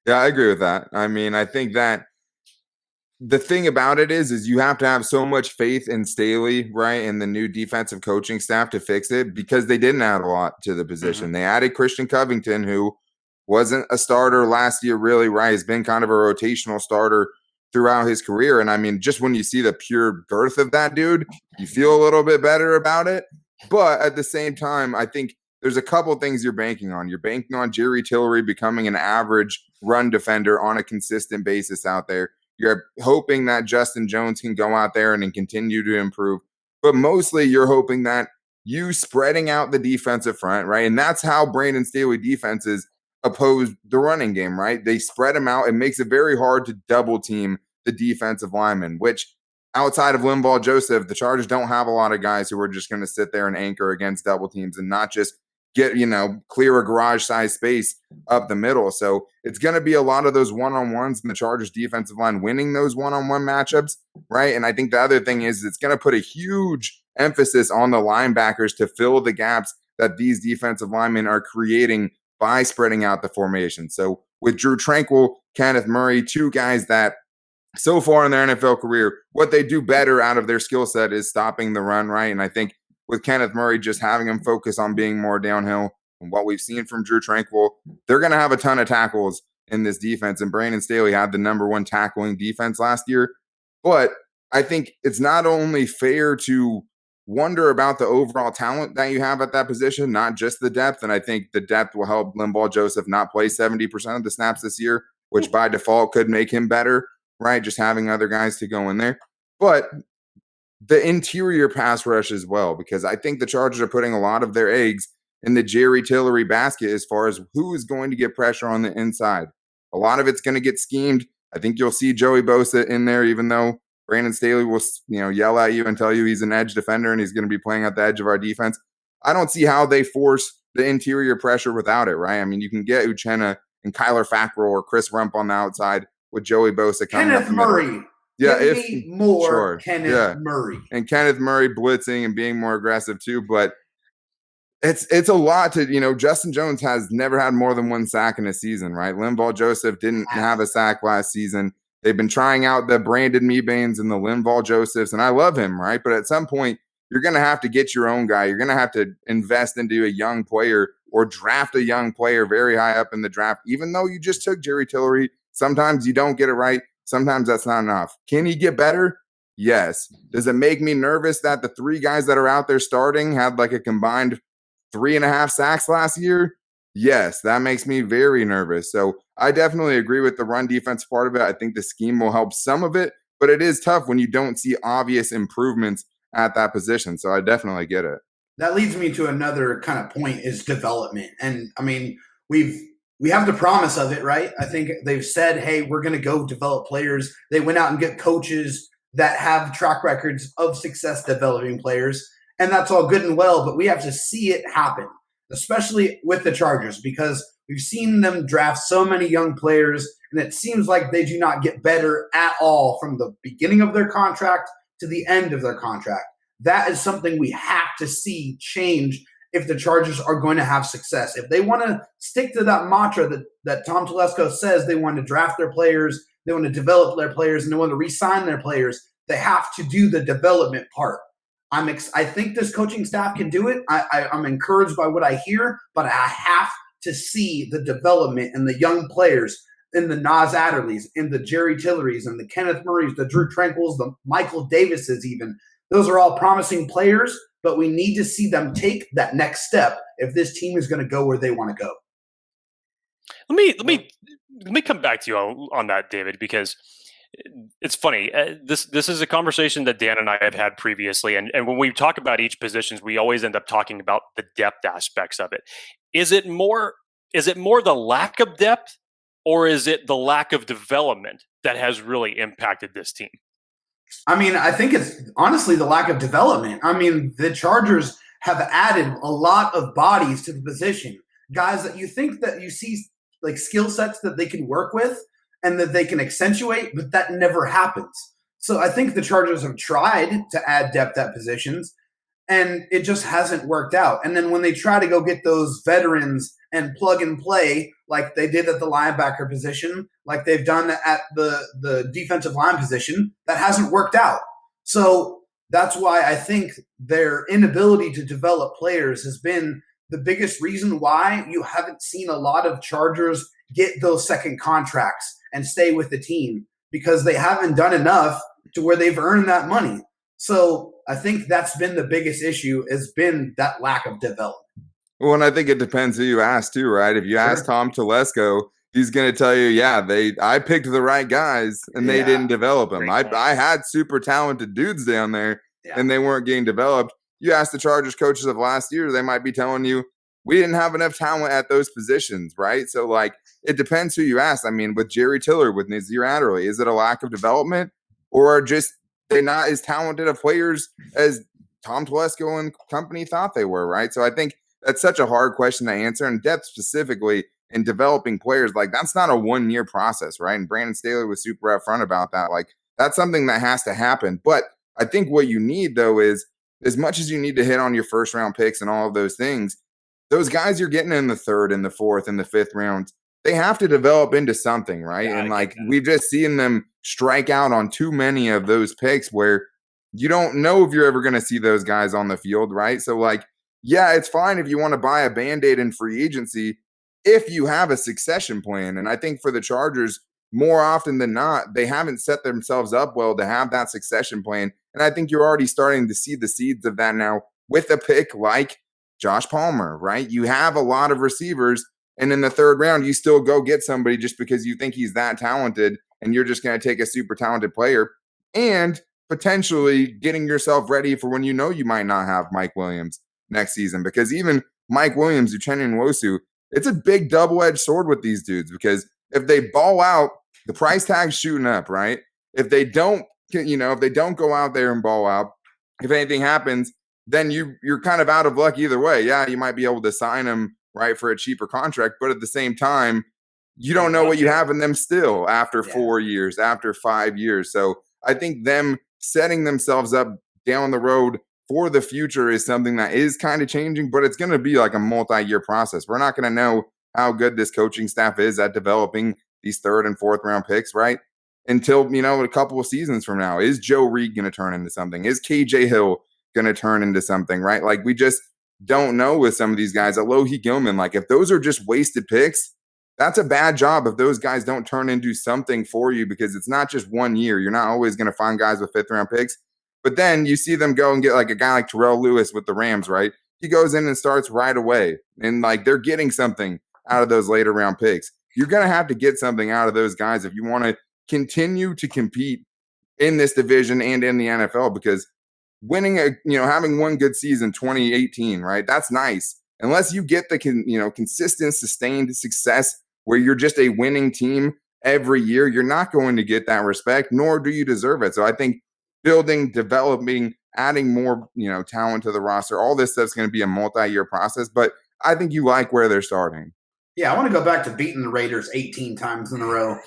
Yeah, I agree with that. I mean, I think that the thing about it is you have to have so much faith in Staley, right, and the new defensive coaching staff to fix it, because they didn't add a lot to the position. They added Christian Covington, who wasn't a starter last year, really, right? He's been kind of a rotational starter throughout his career. And I mean, just when you see the pure girth of that dude, you feel a little bit better about it. But at the same time, I think there's a couple things you're banking on. You're banking on Jerry Tillery becoming an average run defender on a consistent basis out there. You're hoping that Justin Jones can go out there and continue to improve. But mostly you're hoping that you spreading out the defensive front, right? And that's how Brandon Staley defenses oppose the running game, right? They spread them out. It makes it very hard to double team the defensive linemen, which outside of Linval Joseph, the Chargers don't have a lot of guys who are just going to sit there and anchor against double teams and not just get, clear a garage size space up the middle. So it's going to be a lot of those one-on-ones in the Chargers defensive line winning those one-on-one matchups, right? And I think the other thing is it's going to put a huge emphasis on the linebackers to fill the gaps that these defensive linemen are creating by spreading out the formation. So with Drew Tranquil, Kenneth Murray, 2 guys that so far in their NFL career, what they do better out of their skill set is stopping the run, right? And I think with Kenneth Murray, just having him focus on being more downhill, and what we've seen from Drew Tranquil, they're going to have a ton of tackles in this defense. And Brandon Staley had the number 1 tackling defense last year. But I think it's not only fair to wonder about the overall talent that you have at that position, not just the depth. And I think the depth will help Linval Joseph not play 70% of the snaps this year, which by default could make him better, right? Just having other guys to go in there. But the interior pass rush as well, because I think the Chargers are putting a lot of their eggs in the Jerry Tillery basket as far as who is going to get pressure on the inside. A lot of it's going to get schemed. I think you'll see Joey Bosa in there, even though Brandon Staley will, yell at you and tell you he's an edge defender and he's going to be playing at the edge of our defense. I don't see how they force the interior pressure without it, right? I mean, you can get Uchenna and Kyler Fackrell or Chris Rump on the outside with Joey Bosa coming Kenneth up. Murray. Yeah, Give me more Kenneth yeah. Murray. And Kenneth Murray blitzing and being more aggressive too. But it's a lot to, Justin Jones has never had more than 1 sack in a season, right? Linval Joseph didn't have a sack last season. They've been trying out the Brandon Mebanes and the Linval Josephs, and I love him, right? But at some point, you're going to have to get your own guy. You're going to have to invest into a young player or draft a young player very high up in the draft, even though you just took Jerry Tillery. Sometimes you don't get it right. Sometimes that's not enough. Can he get better? Yes. Does it make me nervous that the 3 guys that are out there starting had like a combined 3.5 sacks last year? Yes, that makes me very nervous. So I definitely agree with the run defense part of it. I think the scheme will help some of it, but it is tough when you don't see obvious improvements at that position. So I definitely get it. That leads me to another kind of point is development. And I mean, we have the promise of it, right? I think they've said, hey, we're going to go develop players. They went out and get coaches that have track records of success developing players. And that's all good and well, but we have to see it happen, especially with the Chargers, because we've seen them draft so many young players, and it seems like they do not get better at all from the beginning of their contract to the end of their contract. That is something we have to see change if the Chargers are going to have success. If they want to stick to that mantra that Tom Telesco says they want to draft their players, they want to develop their players, and they want to re-sign their players, they have to do the development part. I think this coaching staff can do it. I'm encouraged by what I hear, but I have to see the development in the young players, in the Nas Adderleys, in the Jerry Tillerys, and the Kenneth Murrays, the Drew Tranquils, the Michael Davises even. Those are all promising players, but we need to see them take that next step if this team is going to go where they want to go. Let me come back to you on that, David, because it's funny. This is a conversation that Dan and I have had previously, and when we talk about each positions, we always end up talking about the depth aspects of it. Is it more the lack of depth, or is it the lack of development that has really impacted this team? I mean, I think it's honestly the lack of development. I mean, the Chargers have added a lot of bodies to the position, guys that you think that you see like skill sets that they can work with and that they can accentuate, but that never happens. So I think the Chargers have tried to add depth at positions, and it just hasn't worked out. And then when they try to go get those veterans and plug and play, like they did at the linebacker position, like they've done at the defensive line position, that hasn't worked out. So that's why I think their inability to develop players has been the biggest reason why you haven't seen a lot of Chargers get those second contracts and stay with the team, because they haven't done enough to where they've earned that money. So I think that's been the biggest issue, has been that lack of development. Well, and I think it depends who you ask too, right? If you ask Tom Telesco, he's going to tell you, I picked the right guys and they didn't develop them. I had super talented dudes down there and they weren't getting developed. You ask the Chargers coaches of last year, they might be telling you, we didn't have enough talent at those positions, right? So, like, it depends who you ask. I mean, with Jerry Tiller, with Nazir Adderley, is it a lack of development, or just they're not as talented of players as Tom Telesco and company thought they were, right? So I think that's such a hard question to answer, and depth specifically in developing players, like, that's not a 1-year process, right? And Brandon Staley was super upfront about that. Like, that's something that has to happen. But I think what you need, though, is as much as you need to hit on your first round picks and all of those things, those guys you're getting in the third and the fourth and the fifth rounds, they have to develop into something, right? And like, we've just seen them strike out on too many of those picks where you don't know if you're ever going to see those guys on the field, right? So, like, yeah, it's fine if you want to buy a Band-Aid in free agency, if you have a succession plan. And I think for the Chargers, more often than not, they haven't set themselves up well to have that succession plan. And I think you're already starting to see the seeds of that now with a pick like Josh Palmer, right? You have a lot of receivers, and in the third round, you still go get somebody just because you think he's that talented, and you're just going to take a super talented player and potentially getting yourself ready for when you know you might not have Mike Williams next season. Because even Mike Williams, Uchenna Nwosu, it's a big double-edged sword with these dudes, because if they ball out, the price tag's shooting up, right? If they don't, if they don't go out there and ball out, if anything happens, then you're kind of out of luck either way. Yeah, you might be able to sign them, right, for a cheaper contract, but at the same time, you don't know what you have in them still after 4 years, after 5 years. So I think them setting themselves up down the road for the future is something that is kind of changing, but it's going to be like a multi-year process. We're not going to know how good this coaching staff is at developing these third and fourth round picks, right? Until, a couple of seasons from now. Is Joe Reed going to turn into something? Is KJ Hill going to turn into something, right? Like, we just don't know with some of these guys. Alohi Gilman, like, if those are just wasted picks, that's a bad job if those guys don't turn into something for you, because it's not just 1 year. You're not always going to find guys with fifth round picks. But then you see them go and get like a guy like Terrell Lewis with the Rams, right? He goes in and starts right away. And like, they're getting something out of those later round picks. You're going to have to get something out of those guys if you want to continue to compete in this division and in the NFL, because winning having one good season, 2018, right? That's nice. Unless you get the, consistent, sustained success where you're just a winning team every year, you're not going to get that respect, nor do you deserve it. So I think building, developing, adding more, talent to the roster, all this stuff's going to be a multi-year process, but I think you like where they're starting. Yeah, I want to go back to beating the Raiders 18 times in a row.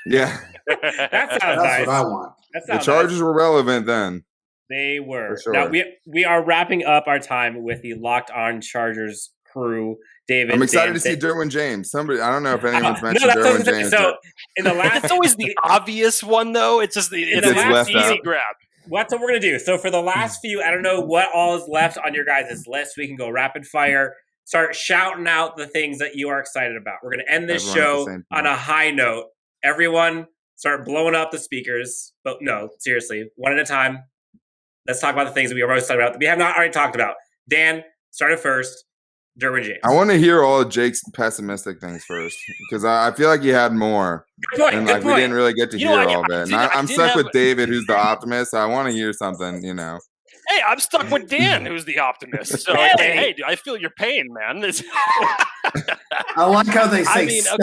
Yeah. That's what I want. The Chargers were relevant then. They were. Sure. Now we are wrapping up our time with the Locked On Chargers crew. David, I'm excited to see Derwin James. I don't know if anyone's mentioned Derwin James. So in the last, it's always the obvious one, though. It's just it's left easy out. grab. That's what we're gonna do. So for the last few, I don't know what all is left on your guys' list. We can go rapid fire. Start shouting out the things that you are excited about. We're going to end this show on a high note. Everyone start blowing up the speakers. But no, seriously, one at a time. Let's talk about the things that we are most talking about that we have not already talked about. Dan, started first. Derwin James. I want to hear all of Jake's pessimistic things first, because I feel like he had more. Good point. And good point. We didn't really get to hear all of it. And I'm stuck with David, who's the optimist. So I want to hear something, Hey, I'm stuck with Dan, who's the optimist. So, hey, I feel your pain, man. I like how they say stuck.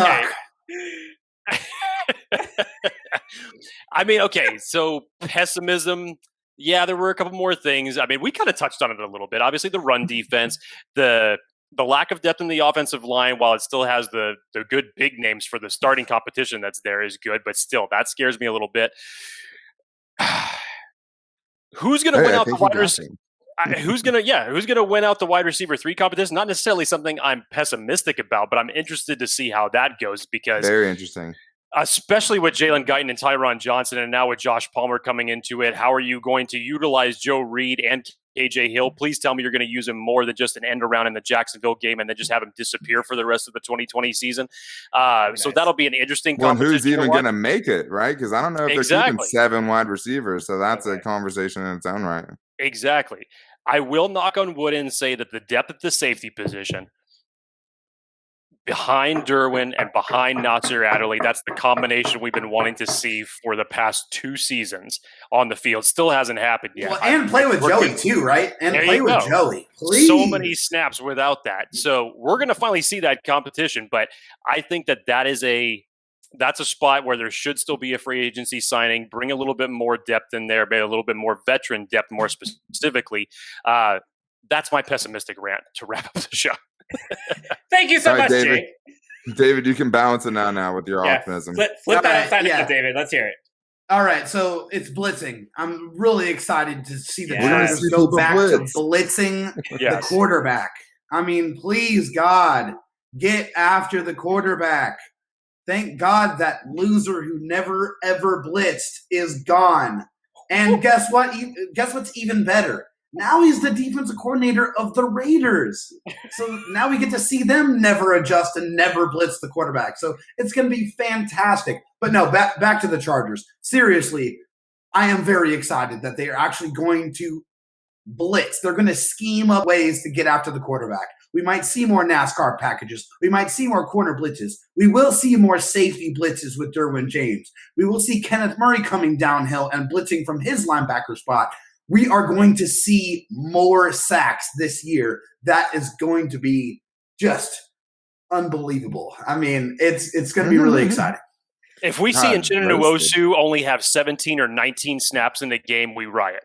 Okay. Okay, so pessimism. Yeah, there were a couple more things. We kind of touched on it a little bit. Obviously, the run defense, the lack of depth in the offensive line, while it still has the good big names for the starting competition that's there, is good. But still, that scares me a little bit. Who's going to win out the wide receiver? Who's going to win out the wide receiver 3 competition? Not necessarily something I'm pessimistic about, but I'm interested to see how that goes, because very interesting. Especially with Jalen Guyton and Tyron Johnson, and now with Josh Palmer coming into it. How are you going to utilize Joe Reed and KJ Hill? Please tell me you're going to use him more than just an end around in the Jacksonville game and then just have him disappear for the rest of the 2020 season. So that'll be an interesting competition. Who's even going to make it, right? Because I don't know if they're keeping 7 wide receivers, so that's a conversation in its own right. Exactly. I will knock on wood and say that the depth at the safety position behind Derwin and behind Nasir Adderley, that's the combination we've been wanting to see for the past 2 seasons on the field. Still hasn't happened yet. Well, and play with Joey too, right? And there play with Joey. Please. So many snaps without that. So we're going to finally see that competition, but I think that's a spot where there should still be a free agency signing, bring a little bit more depth in there, but a little bit more veteran depth, more specifically. That's my pessimistic rant to wrap up the show. Thank you so much, David. Jake. David, you can balance it now with your optimism. Flip that upside down, David. Let's hear it. All right, so it's blitzing. I'm really excited to see the Yes. Chargers go back blitz. to blitzing Yes. the quarterback. Please, God, get after the quarterback. Thank God that loser who never, ever blitzed is gone. And guess what? Guess what's even better? Now he's the defensive coordinator of the Raiders. So now we get to see them never adjust and never blitz the quarterback. So it's going to be fantastic. But no, back to the Chargers. Seriously, I am very excited that they are actually going to blitz. They're going to scheme up ways to get after the quarterback. We might see more NASCAR packages. We might see more corner blitzes. We will see more safety blitzes with Derwin James. We will see Kenneth Murray coming downhill and blitzing from his linebacker spot. We are going to see more sacks this year. That is going to be just unbelievable. I mean, it's going to be really exciting. If we see Uchenna Nwosu only have 17 or 19 snaps in the game, we riot.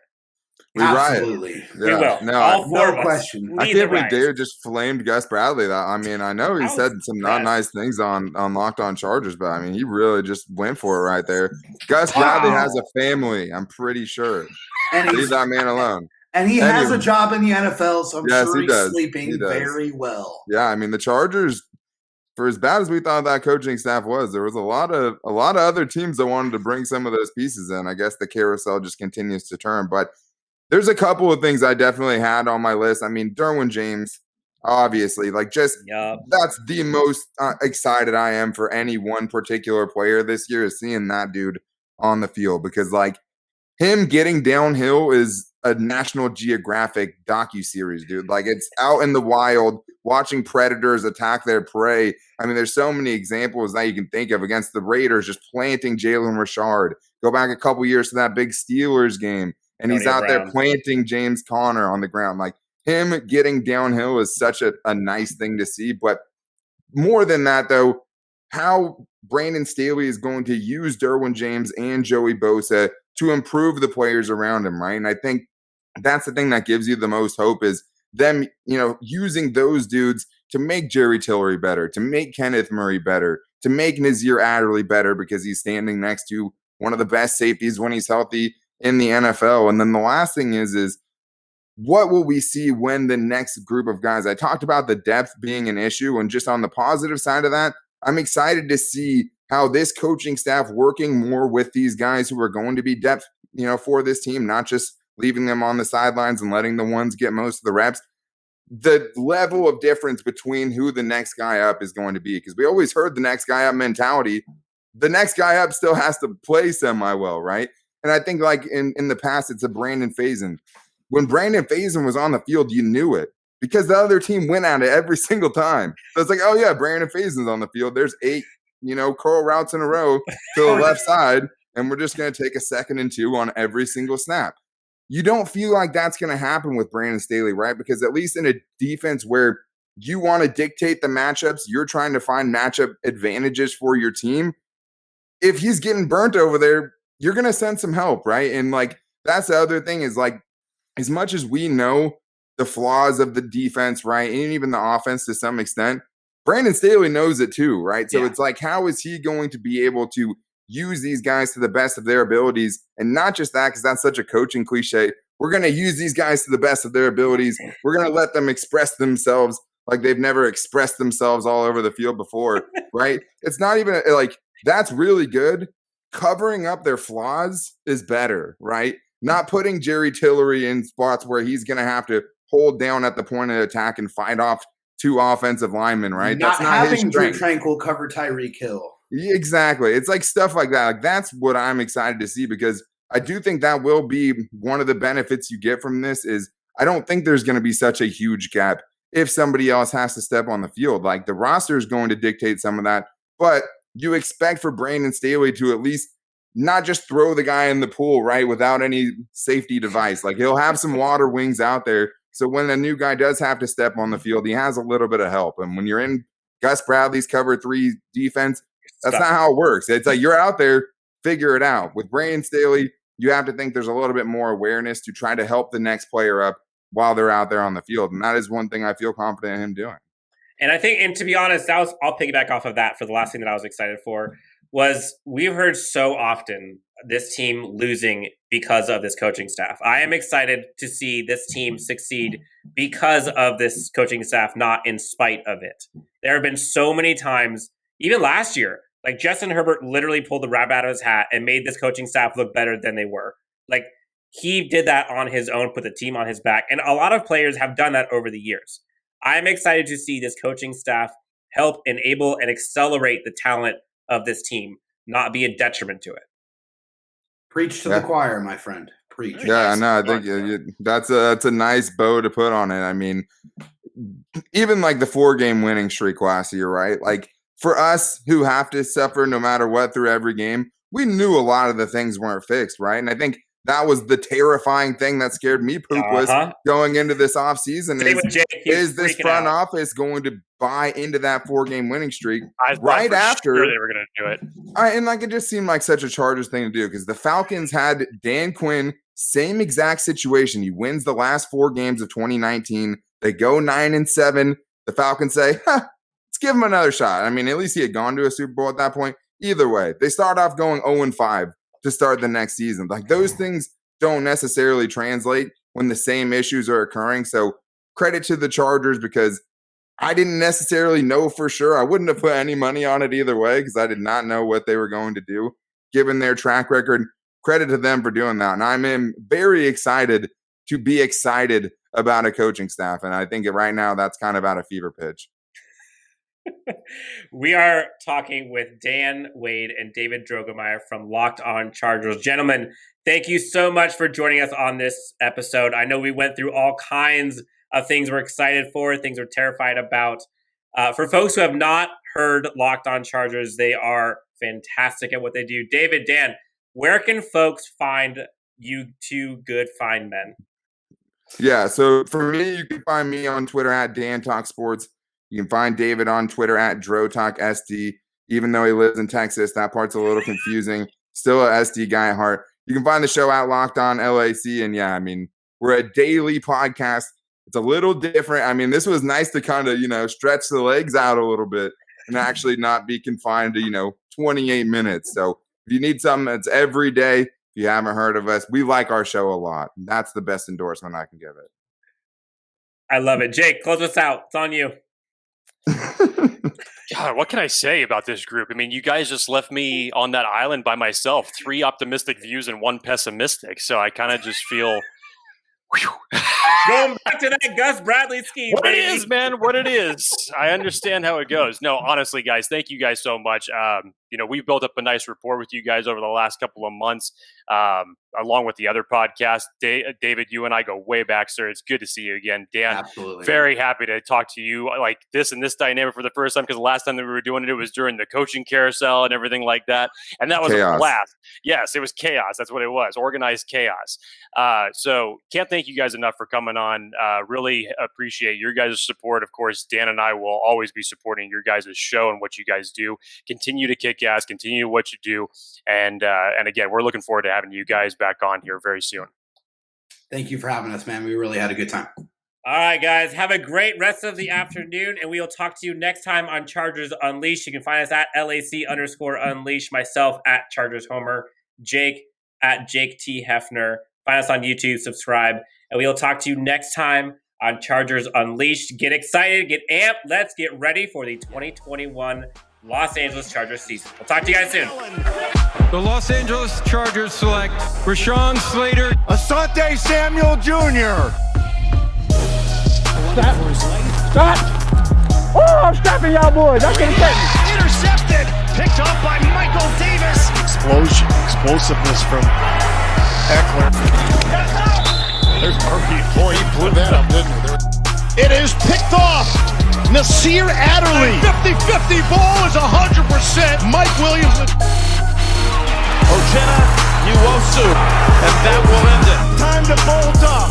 We Absolutely. riot. We will. No question. I can't believe David just flamed Gus Bradley. I mean, I know he said some not nice things on Locked On Chargers, but I mean, he really just went for it right there. Gus Bradley has a family, I'm pretty sure. And leave that man alone. And he has a job in the NFL, so I'm sure he's sleeping very well. Yeah, I mean, the Chargers, for as bad as we thought that coaching staff was, there was a lot of other teams that wanted to bring some of those pieces in. I guess the carousel just continues to turn, but there's a couple of things I definitely had on my list. I mean, Derwin James, obviously, that's the most excited I am for any one particular player this year is seeing that dude on the field because, him getting downhill is a National Geographic docuseries, dude. It's out in the wild, watching predators attack their prey. I mean, there's so many examples that you can think of against the Raiders, just planting Jalen Richard. Go back a couple years to that big Steelers game. And he's out there planting James Conner on the ground. Him getting downhill is such a nice thing to see. But more than that, though, how Brandon Staley is going to use Derwin James and Joey Bosa to improve the players around him, right? And I think that's the thing that gives you the most hope is them, using those dudes to make Jerry Tillery better, to make Kenneth Murray better, to make Nazir Adderley better because he's standing next to one of the best safeties when he's healthy in the NFL. And then the last thing is what will we see when the next group of guys, I talked about the depth being an issue, and just on the positive side of that, I'm excited to see how this coaching staff working more with these guys who are going to be depth, for this team, not just leaving them on the sidelines and letting the ones get most of the reps. The level of difference between who the next guy up is going to be, because we always heard the next guy up mentality. The next guy up still has to play semi-well, right? And I think in the past, it's a Brandon Faison. When Brandon Faison was on the field, you knew it because the other team went at it every single time. So it's oh yeah, Brandon Faison's on the field. There's 8, curl routes in a row to the left side, and we're just going to take a 2nd and 2 on every single snap. You don't feel like that's going to happen with Brandon Staley, right? Because at least in a defense where you want to dictate the matchups, you're trying to find matchup advantages for your team. If he's getting burnt over there, you're going to send some help, right? And that's the other thing is as much as we know the flaws of the defense, right? And even the offense to some extent, Brandon Staley knows it too, right? So it's how is he going to be able to use these guys to the best of their abilities? And not just that, because that's such a coaching cliche. We're going to use these guys to the best of their abilities. We're going to let them express themselves like they've never expressed themselves all over the field before, right? It's not even that's really good. Covering up their flaws is better, right? Not putting Jerry Tillery in spots where he's going to have to hold down at the point of attack and fight off 2 offensive linemen, right? That's not having Drew Tranquil cover Tyreek Hill. Exactly. It's stuff like that. That's what I'm excited to see because I do think that will be one of the benefits you get from this is I don't think there's going to be such a huge gap if somebody else has to step on the field. The roster is going to dictate some of that, but you expect for Brandon Staley to at least not just throw the guy in the pool, right, without any safety device. He'll have some water wings out there. So when a new guy does have to step on the field, he has a little bit of help. And when you're in Gus Bradley's cover 3 defense, that's not how it works. It's you're out there, figure it out. With Brandon Staley, you have to think there's a little bit more awareness to try to help the next player up while they're out there on the field. And that is one thing I feel confident in him doing. And I think, and to be honest, I'll piggyback off of that for the last thing that I was excited for was we've heard so often this team losing because of this coaching staff. I am excited to see this team succeed because of this coaching staff, not in spite of it. There have been so many times, even last year, Justin Herbert literally pulled the rabbit out of his hat and made this coaching staff look better than they were. he did that on his own, put the team on his back. And a lot of players have done that over the years. I'm excited to see this coaching staff help enable and accelerate the talent of this team, not be a detriment to it. Preach to the choir, my friend. Preach. Yeah, no, I think that's a nice bow to put on it. I mean, even like the 4-game winning streak last year, right? Like for us who have to suffer no matter what through every game, we knew a lot of the things weren't fixed, right? And I think that was the terrifying thing that scared me poopless going into this offseason is this front office going to buy into that 4-game winning streak right after they were going to do it. And like it just seemed like such a Chargers thing to do because the Falcons had Dan Quinn, same exact situation. He wins the last 4 games of 2019. They go 9-7. The Falcons say, let's give him another shot. I mean, at least he had gone to a Super Bowl at that point. Either way, they start off going 0-5 to start the next season. Like those things don't necessarily translate when the same issues are occurring. So credit to the Chargers because I didn't necessarily know for sure. I wouldn't have put any money on it either way because I did not know what they were going to do given their track record. Credit to them for doing that. And I'm very excited to be excited about a coaching staff. And I think right now that's kind of at a fever pitch. We are talking with Dan Wade and David Droegemeier from Locked On Chargers. Gentlemen, thank you so much for joining us on this episode. I know we went through all kinds of things we're excited for, things we're terrified about. For folks who have not heard Locked On Chargers, they are fantastic at what they do. David, Dan, where can folks find you two good fine men? Yeah, so for me, you can find me on Twitter at Dan Talk Sports. You can find David on Twitter at DroTalkSD. Even though he lives in Texas, that part's a little confusing. Still a SD guy at heart. You can find the show at Locked On LAC. And yeah, I mean, we're a daily podcast. It's a little different. I mean, this was nice to kind of, stretch the legs out a little bit and actually not be confined to, 28 minutes. So if you need something that's every day, if you haven't heard of us, we like our show a lot. That's the best endorsement I can give it. I love it. Jake, close us out. It's on you. God, what can I say about this group? I mean, you guys just left me on that island by myself. 3 optimistic views and 1 pessimistic. So I kind of just feel... Going back to that Gus Bradley scheme. What it is, man. What it is. I understand how it goes. No, honestly, guys, thank you guys so much. We've built up a nice rapport with you guys over the last couple of months, along with the other podcasts. David, you and I go way back, sir. It's good to see you again. Dan, absolutely. Very happy to talk to you like this and this dynamic for the first time because the last time that we were doing it, it was during the coaching carousel and everything like that. And that was chaos. A blast. Yes, it was chaos. That's what it was. Organized chaos. So can't thank you guys enough for coming on. Really appreciate your guys' support. Of course, Dan and I will always be supporting your guys' show and what you guys do. Continue to kick ass, continue what you do. And again, we're looking forward to having you guys back on here very soon. Thank you for having us, man. We really had a good time. All right, guys. Have a great rest of the afternoon, and we will talk to you next time on Chargers Unleashed. You can find us at LAC_Unleashed, myself at Chargers Homer, Jake at Jake T. Hefner. Find us on YouTube, subscribe, and we will talk to you next time on Chargers Unleashed. Get excited, get amped. Let's get ready for the 2021 Los Angeles Chargers season. We'll talk to you guys soon. The Los Angeles Chargers select Rashawn Slater, Asante Samuel Jr. Stop! Oh, I'm stopping y'all boys. That's what I'm Intercepted. Picked up by Michael Davis. Explosion. Explosiveness from Eckler. There's Murphy. Boy, he blew that up, didn't he? It is picked off. Nasir Adderley. 50-50 ball is 100%. Mike Williams. Ochena Nwosu. And that will end it. Time to bolt up.